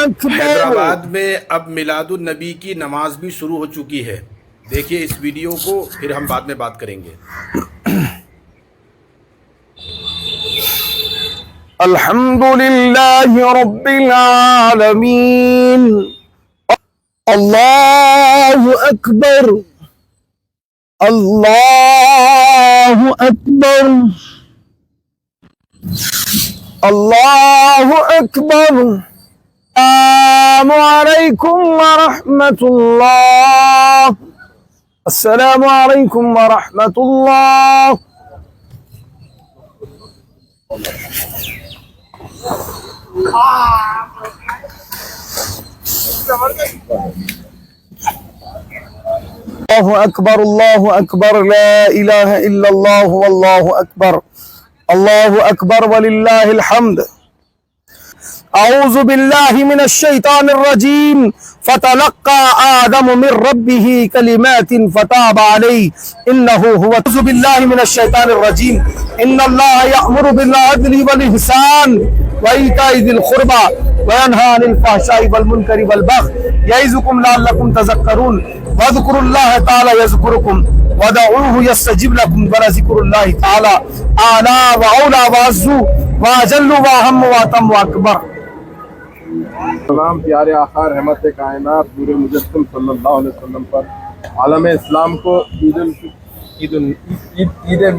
حیدرآباد میں اب میلاد النبی کی نماز بھی شروع ہو چکی ہے. دیکھیے اس ویڈیو کو، پھر ہم بعد میں بات کریں گے. الحمد للہ رب العالمین. اللہ اکبر اللہ اکبر اللہ اکبر. السلام علیکم ورحمۃ اللہ. السلام علیکم ورحمۃ اللہ. اللہ اکبر لا الہ الا اللہ واللہ اکبر. اللہ اکبر وللہ الحمد. اعوذ باللہ من الشیطان الرجیم. فتلقى آدم من ربه كلمات فتاب عليه إنه هو. أعوذ بالله من الشيطان الرجيم. إن الله يأمر بالعدل والإحسان وإيتاء ذي القربى وينهى عن الفحشاء والمنكر والبغي يعظكم لعلكم تذكرون. واذكروا الله تعالى يذكركم ودعوه يستجب لكم ولذكر الله تعالى أعلى وأولى وأعز وأجل وأهم وأتم وأكبر. سلام پیارے آقا رحمت کائنات نور مجسم صلی اللہ علیہ وسلم پر. عالم اسلام کو عید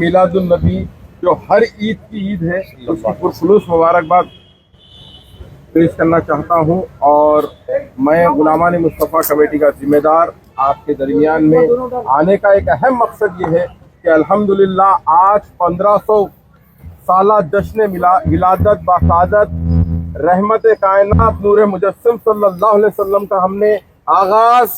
میلاد النبی جو ہر عید کی عید ہے اس کی پرخلوص مبارکباد پیش کرنا چاہتا ہوں. اور میں غلامان مصطفیٰ کمیٹی کا ذمہ دار آپ کے درمیان میں آنے کا ایک اہم مقصد یہ ہے کہ الحمدللہ آج 1500 سالہ جشن ولادت بسعادت رحمت کائنات نور مجسم صلی اللہ علیہ وسلم کا ہم نے آغاز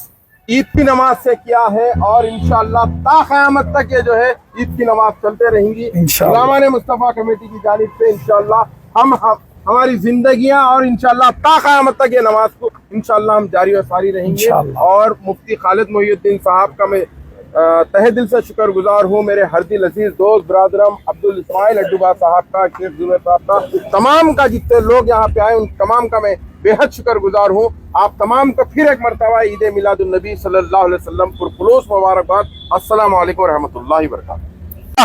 عید کی نماز سے کیا ہے، اور انشاءاللہ تا قیامت تک یہ جو ہے عید کی نماز چلتے رہیں گی غلامان مصطفیٰ کمیٹی کی جانب سے. انشاءاللہ ہماری زندگیاں اور انشاءاللہ تا قیامت تک یہ نماز کو انشاءاللہ ہم جاری و ساری رہیں گے. اور مفتی خالد محی الدین صاحب کا میں تہ دل سے شکر گزار ہوں. میرے ہر دل عزیز دوست برادرم عبدالاسماعیل اڈوبا صاحب کا، شیخ زبیر صاحب کا، تمام کا جتنے لوگ یہاں پہ آئے ان تمام کا میں بے حد شکر گزار ہوں. آپ تمام کو پھر ایک مرتبہ عید میلاد النبی صلی اللہ علیہ وسلم پر خلوص مبارکباد. السلام علیکم ورحمۃ اللہ وبرکاتہ.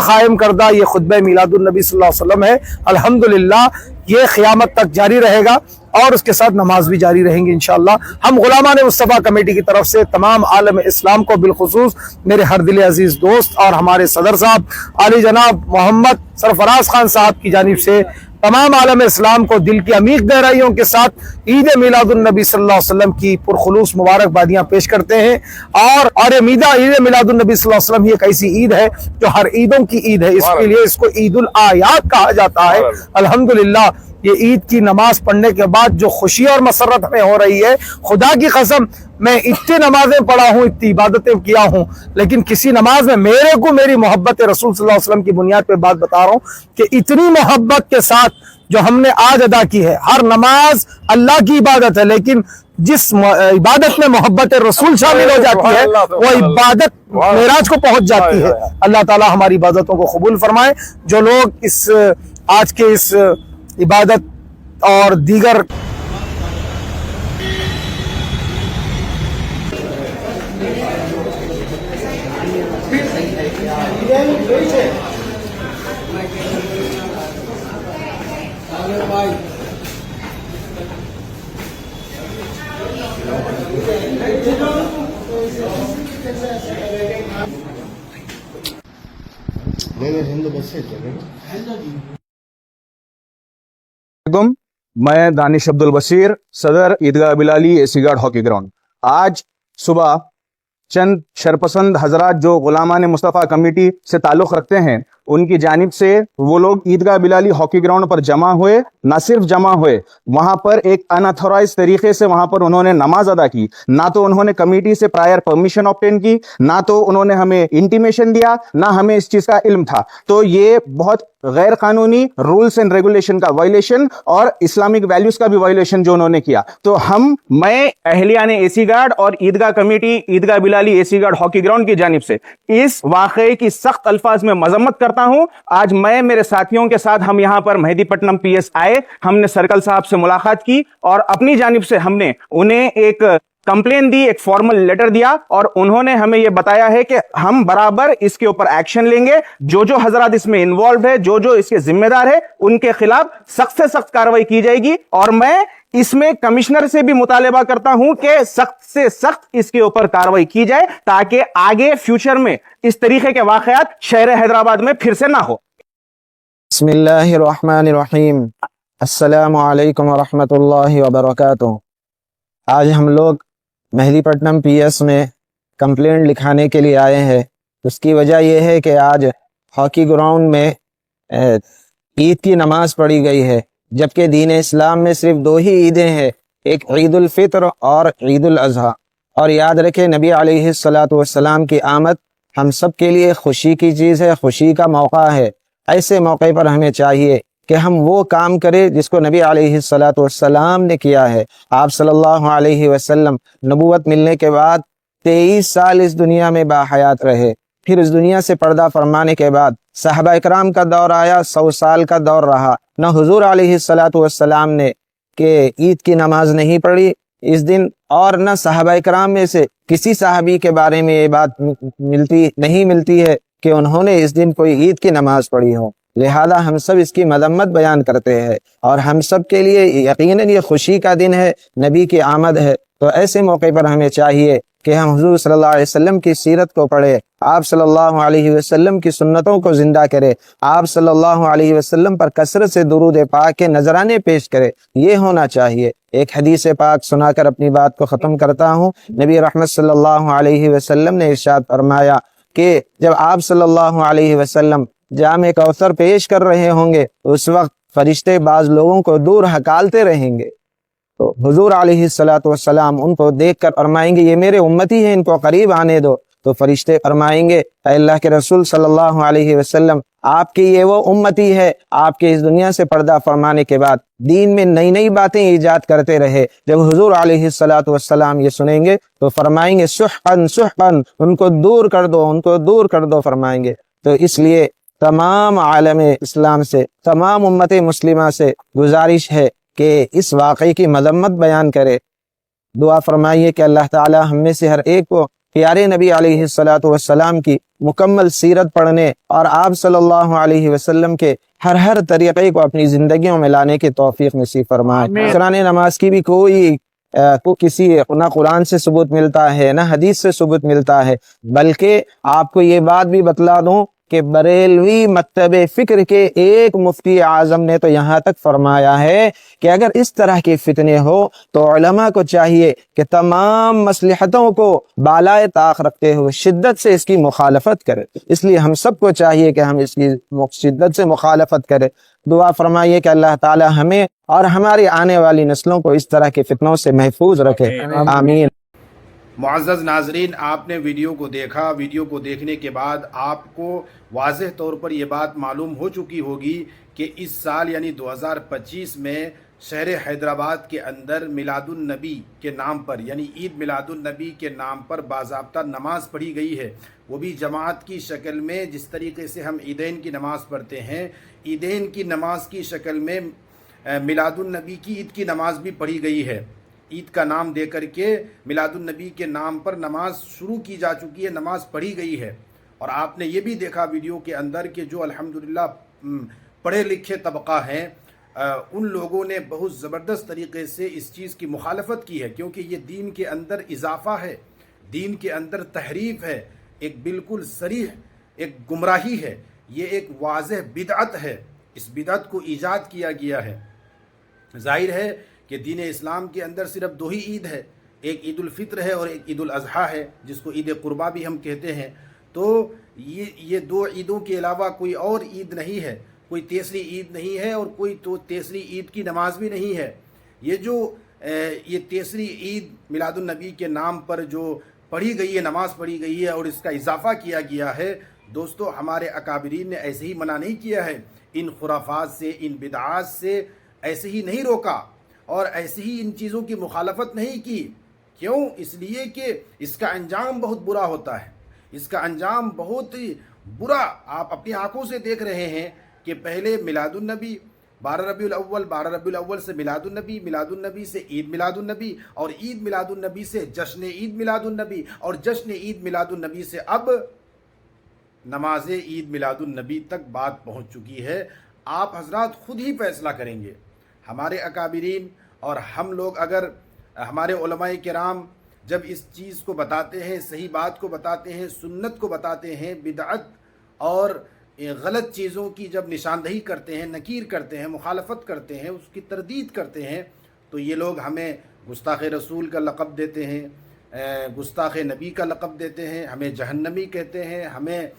قائم کردہ یہ خطبہ میلاد النبی صلی اللہ علیہ وسلم ہے. الحمدللہ یہ قیامت تک جاری رہے گا اور اس کے ساتھ نماز بھی جاری رہیں گی انشاءاللہ. ہم غلامان مصطفیٰ کمیٹی کی طرف سے تمام عالم اسلام کو، بالخصوص میرے ہر دل عزیز دوست اور ہمارے صدر صاحب علی جناب محمد سرفراز خان صاحب کی جانب سے تمام عالم اسلام کو دل کی عمیق گہرائیوں کے ساتھ عید میلاد النبی صلی اللہ علیہ وسلم کی پرخلوص مبارکبادیاں پیش کرتے ہیں. اور عید میلاد النبی صلی اللہ علیہ وسلم یہ ایک ایسی عید ہے جو ہر عیدوں کی عید ہے، اس کے لیے اس کو عید الاعیاد کہا جاتا ہے. الحمدللہ یہ عید کی نماز پڑھنے کے بعد جو خوشی اور مسرت ہمیں ہو رہی ہے، خدا کی قسم میں اتنی نمازیں پڑھا ہوں، اتنی عبادتیں کیا ہوں، لیکن کسی نماز میں میری محبت رسول صلی اللہ علیہ وسلم کی بنیاد پہ بات بتا رہا ہوں کہ اتنی محبت کے ساتھ جو ہم نے آج ادا کی ہے. ہر نماز اللہ کی عبادت ہے، لیکن جس عبادت میں محبت رسول شامل ہو جاتی ہے وہ عبادت معراج کو پہنچ جاتی ہے. اللہ تعالی ہماری عبادتوں کو قبول فرمائے. جو لوگ آج کے اس عبادت اور دیگر میں دانش عبدالبصیر، صدر عیدگاہ بلالی اے سی گارڈ ہاکی گراؤنڈ. آج صبح چند شرپسند حضرات جو غلامان مصطفیٰ کمیٹی سے تعلق رکھتے ہیں ان کی جانب سے وہ لوگ عیدگاہ بلالی ہاکی گراؤنڈ پر جمع ہوئے. نہ صرف جمع ہوئے، وہاں پر ایک اناتھورائز طریقے سے وہاں پر انہوں نے نماز ادا کی. نہ تو انہوں نے کمیٹی سے پرائر پرمیشن آبٹین کی، نہ تو انہوں نے ہمیں انٹیمیشن دیا، نہ ہمیں اس چیز کا علم تھا. تو یہ بہت غیر قانونی رولز اینڈ ریگولیشن کا وائلیشن اور اسلامک ویلیوز کا بھی وائلیشن جو انہوں نے کیا. تو میں اہلیان اے سی گارڈ اور عیدگاہ کمیٹی عیدگاہ بلالی اے سی گارڈ ہاکی گراؤنڈ کی جانب سے اس واقعے کی سخت الفاظ میں مذمت کرتا करता हूं। आज मैं मेरे साथियों के साथ हम यहां पर मेहदीपट्टनम पीएस आए, हमने सर्कल साहब से मुलाकात की और अपनी जानिब से हमने उन्हें एक कंप्लेन दी, एक फॉर्मल लेटर दिया और उन्होंने हमें यह बताया है कि हम बराबर इसके ऊपर एक्शन लेंगे। जो जो हजरात इसमें इन्वॉल्व है, जो जो इसके जिम्मेदार है, उनके खिलाफ सख्त से सख्त कार्रवाई की जाएगी। और मैं इसमें कमिश्नर से भी मुतालिबा करता हूं कि सख्त से सख्त इसके ऊपर कार्रवाई की जाए ताकि आगे फ्यूचर में इस तरीके के वाकयात शहर हैदराबाद में फिर से ना हो। बिस्मिल्लाहिर्रहमानिर्रहीम। अस्सलामु अलैकुम वरहमतुल्लाहि वबरकातुहू। आज हम लोग मेहदीपट्टनम पीएस में कंप्लेंट लिखाने के लिए आए हैं। उसकी वजह यह है कि आज हॉकी ग्राउंड में ईद की नमाज पढ़ी गई है, जबकि दीन इस्लाम में सिर्फ दो ही ईदें हैं, एक ईद उल फित्र और ईद उल अज़हा। और याद रखें, नबी अलैहिस्सलातु वस्सलाम की आमद हम सब के लिए खुशी की चीज़ है, खुशी का मौका है। ऐसे मौके पर हमें चाहिए कि हम वो काम करें जिसको नबी अलैहिस्सलातु वस्सलाम ने किया है। आप सल्लल्लाहु अलैहि वसल्लम नबूवत मिलने के बाद 23 साल इस दुनिया में बाहयात रहे। फिर इस दुनिया से पर्दा फरमाने के बाद सहाबा इकराम का दौर आया, 100 साल का दौर रहा। न हुजूर अलैहिस्सलातु वस्सलाम ने कि ईद की नमाज नहीं पढ़ी इस दिन, और न सहाबा इकराम में से किसी सहाबी के बारे में ये बात नहीं मिलती है कि उन्होंने इस दिन कोई ईद की नमाज पढ़ी हो। लिहाजा हम सब इसकी मदम्मत बयान करते हैं और हम सब के लिए यकीनन ये खुशी का दिन है, नबी की आमद है। तो ऐसे मौके पर हमें चाहिए कि हम हुजूर सल्लल्लाहु अलैहि वसल्लम की सीरत को पढ़े, आप सल्लल्लाहु अलैहि वसल्लम की सुन्नतों को जिंदा करे, आप सल्लल्लाहु अलैहि वसल्लम पर कसरत से दुरूद पाक के नजराने पेश करे। ये होना चाहिए। एक हदीस पाक सुनाकर अपनी बात को ख़त्म करता हूँ। नबी रहमत सल्लल्लाहु अलैहि वसल्लम ने इरशाद फरमाया कि जब आप सल्लल्लाहु अलैहि वसल्लम जामे कौसर पेश कर रहे होंगे, उस वक्त फरिश्ते बाज लोगों को दूर हकालते रहेंगे। तो हुजूर अलैहिस्सलातु वस्सलाम उनको देखकर फरमाएंगे, ये मेरे उम्मती हैं, इनको करीब आने दो। तो फरिश्ते फरमाएंगे, अल्लाह के रसूल सल्लल्लाहु अलैहि वसल्लम, आपकी ये वो उम्मती है, आपके इस दुनिया से पर्दा फरमाने के बाद दीन में नई नई बातें ईजाद करते रहे। जब हुजूर अलैहिस्सलातु वस्सलाम ये सुनेंगे तो फरमाएंगे, सुहकन सुहकन, उनको दूर कर दो, उनको दूर कर दो फरमाएंगे। तो इसलिए तमाम आलम इस्लाम से, तमाम उम्मत मुस्लिमा से गुजारिश है कि इस वाक़े की मदम्मत बयान करे। दुआ फरमाइए कि अल्लाह ताला हम में से हर एक को प्यारे नबी अलैहिस्सलातु वस्सलाम की मुकम्मल सीरत पढ़ने और आप सल्लल्लाहु अलैहि वसल्लम के हर तरीक़े को अपनी ज़िंदगियों में लाने की तौफीक नसीब फरमाए। कुरान नमाज की भी कोई किसी ना कुरान से सबूत मिलता है, ना हदीस से सबूत मिलता है, बल्कि आपको ये बात भी बतला दूं कि बरेलवी मकतबे फिक्र के एक मुफ्ती आजम ने तो यहाँ तक फरमाया है कि अगर इस तरह के फितने हो तो उलमा को चाहिए कि तमाम मसलहतों को बालाए ताक रखते हुए शिद्दत से इसकी मुखालफत करें। इसलिए हम सबको चाहिए कि हम इसकी शिद्दत से मुखालफत करें। दुआ फरमाइए कि अल्लाह ताला हमें और हमारी आने वाली नस्लों को इस तरह के फितनों से महफूज रखे। आमीन। मुअज़्ज़ज़ नाज़रीन, आपने वीडियो को देखा। वीडियो को देखने के बाद आपको वाज़ेह तौर पर यह बात मालूम हो चुकी होगी कि इस साल यानी 2025 में शहर हैदराबाद के अंदर मिलादुन नबी के नाम पर यानी ईद मिलादुन नबी के नाम पर बाज़ाब्ता नमाज पढ़ी गई है, वो भी जमात की शक्ल में। जिस तरीके से हम ईदैन की नमाज़ पढ़ते हैं, ईदैन की नमाज की शक्ल में मिलादुन नबी की ईद की नमाज भी पढ़ी गई है। ईद का नाम दे करके मिलादुन नबी के नाम पर नमाज शुरू की जा चुकी है, नमाज पढ़ी गई है। और आपने ये भी देखा वीडियो के अंदर कि जो अल्हम्दुलिल्लाह पढ़े लिखे तबका हैं, उन लोगों ने बहुत ज़बरदस्त तरीके से इस चीज़ की मुखालफत की है, क्योंकि ये दीन के अंदर इजाफ़ा है, दीन के अंदर तहरीफ है, एक बिल्कुल सरीह एक गुमराही है, ये एक वाज़ेह बिदअत है। इस बिदअत को ईजाद किया गया है। ज़ाहिर है कि दीन इस्लाम के अंदर सिर्फ दो ही ईद है, एक ईद उल फित्र है और एक ईद उल अज़हा है, जिसको ईद कुर्बा भी हम कहते हैं। तो ये दो ईदों के अलावा कोई और ईद नहीं है, कोई तीसरी ईद नहीं है और कोई तो तीसरी ईद की नमाज भी नहीं है। ये तीसरी ईद मिलादुन नबी के नाम पर जो पढ़ी गई है, नमाज पढ़ी गई है और इसका इजाफ़ा किया गया है, दोस्तों हमारे अकाबिरीन ने ऐसे ही मना नहीं किया है। इन खुराफात से, इन बिदआत से ऐसे ही नहीं रोका और ऐसे ही इन चीज़ों की मुखालफत नहीं की। क्यों? इसलिए कि इसका अंजाम बहुत बुरा होता है, इसका अंजाम बहुत बुरा आप अपनी आंखों से देख रहे हैं कि पहले मिलादुन्नबी 12 रबीउल अव्वल से मिलादुन्नबी से ईद मिलादुन्नबी और ईद मिलादुन्नबी से जश्न ईद मिलादुन्नबी और जश्न ईद मिलादुन्नबी से अब नमाज ईद मिलादुन्नबी तक बात पहुंच चुकी है। आप हजरात खुद ही फैसला करेंगे। हमारे अकाबिरीन और हम लोग अगर हमारे उलमाए किराम जब इस चीज़ को बताते हैं, सही बात को बताते हैं, सुन्नत को बताते हैं, बिदअत और गलत चीज़ों की जब निशानदही करते हैं, नकीर करते हैं, मुखालफत करते हैं, उसकी तरदीद करते हैं, तो ये लोग हमें गुस्ताख़ रसूल का लक़ब देते हैं, गुस्ताख़ नबी का लक़ब देते हैं, हमें जहन्नमी कहते हैं, हमें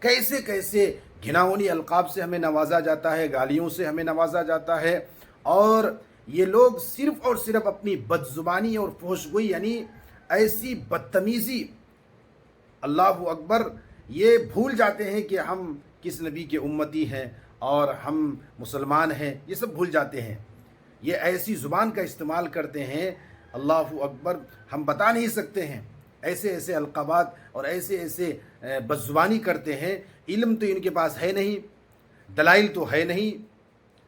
कैसे कैसे घिनौनी अलक़ाब से हमें नवाजा जाता है, गालियों से हमें नवाजा जाता है। और ये लोग सिर्फ़ और सिर्फ अपनी बदज़ुबानी और फहशगोई यानी ऐसी बदतमीज़ी, अल्लाहु अकबर, ये भूल जाते हैं कि हम किस नबी के उम्मती हैं और हम मुसलमान हैं, ये सब भूल जाते हैं। ये ऐसी ज़ुबान का इस्तेमाल करते हैं, अल्लाहु अकबर, हम बता नहीं सकते हैं। ऐसे ऐसे अलक़ाबात और ऐसे ऐसे बदज़ुबानी करते हैं। इल्म तो इनके पास है नहीं, दलाइल तो है नहीं।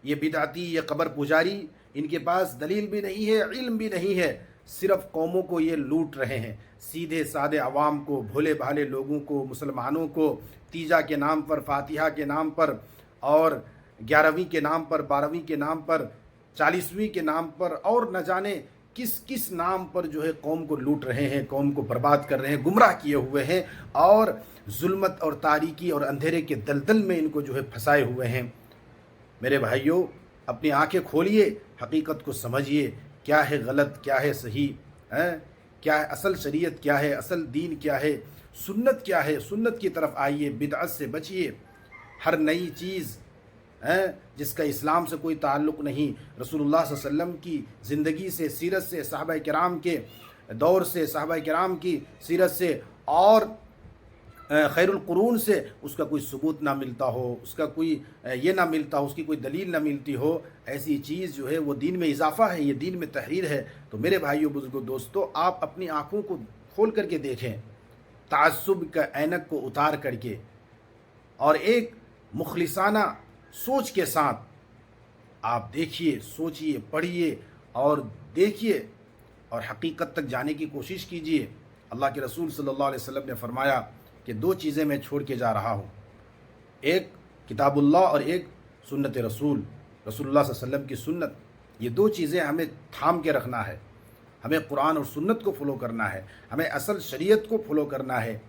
ये बिदअती, ये कब्र पुजारी, इनके पास दलील भी नहीं है, इल्म भी नहीं है। सिर्फ़ कौमों को ये लूट रहे हैं, सीधे सादे अवाम को, भोले भाले लोगों को, मुसलमानों को तीजा के नाम पर, फातिहा के नाम पर और 11वीं के नाम पर, 12वीं के नाम पर, 40वीं के नाम पर और न जाने किस किस नाम पर जो है कौम को लूट रहे हैं, कौम को बर्बाद कर रहे हैं, गुमराह किए हुए हैं और जुल्मत और तारीकी और अंधेरे के दलदल में इनको जो है फंसाए हुए हैं। मेरे भाइयों, अपनी आंखें खोलिए, हकीकत को समझिए, क्या है गलत, क्या है सही, क्या है असल शरीयत, क्या है असल दीन, क्या है सुन्नत, क्या है सुन्नत की तरफ आइए, बिदअत से बचिए। हर नई चीज़ जिसका इस्लाम से कोई ताल्लुक़ नहीं, रसूलुल्लाह सल्लल्लाहु अलैहि वसल्लम की ज़िंदगी से, सीरत से, सहाबा किराम के दौर से, सहाबा किराम की सीरत से और खैरुल कुरून से उसका कोई सबूत ना मिलता हो, उसका कोई ये ना मिलता हो, उसकी कोई दलील ना मिलती हो, ऐसी चीज़ जो है वो दीन में इजाफ़ा है, ये दीन में तहरीर है। तो मेरे भाइयों, बुजुर्गों, दोस्तों, आप अपनी आँखों को खोल करके देखें, ताज्जुब का ऐनक को उतार करके और एक मुखलिसाना सोच के साथ आप देखिए, सोचिए, पढ़िए और देखिए और हकीकत तक जाने की कोशिश कीजिए। अल्लाह के रसूल सल्लल्लाहु अलैहि वसल्लम ने फरमाया कि 2 चीज़ें मैं छोड़ के जा रहा हूँ, एक किताबुल्लाह और एक सुन्नत रसूल, रसूलुल्लाह सल्लल्लाहु अलैहि वसल्लम की सुन्नत। ये 2 चीज़ें हमें थाम के रखना है। हमें कुरान और सुन्नत को फॉलो करना है, हमें असल शरीयत को फॉलो करना है।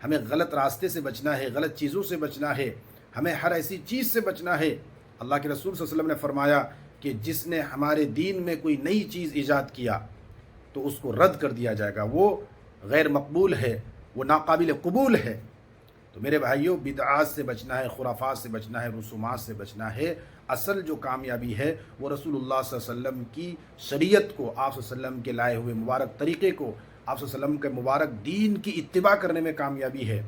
हमें गलत रास्ते से बचना है, गलत चीज़ों से बचना है, हमें हर ऐसी चीज़ से बचना है। अल्लाह के रसूल सल्लल्लाहु अलैहि वसल्लम ने फरमाया कि जिसने हमारे दीन में कोई नई चीज़ ईजाद किया तो उसको रद्द कर दिया जाएगा, वो गैर मकबूल है, वो नाकाबिल कबूल है। तो मेरे भाइयों, बिदआत से बचना है, खुराफात से बचना है, रसूमात से बचना है। असल जो कामयाबी है वो रसूलुल्लाह सल्लल्लाहु अलैहि वसल्लम की शरीयत को, आप सल्लल्लाहु अलैहि वसल्लम के लाए हुए मुबारक तरीक़े को, आप सल्लल्लाहु अलैहि वसल्लम के मुबारक दीन की इत्तिबा करने में कामयाबी है।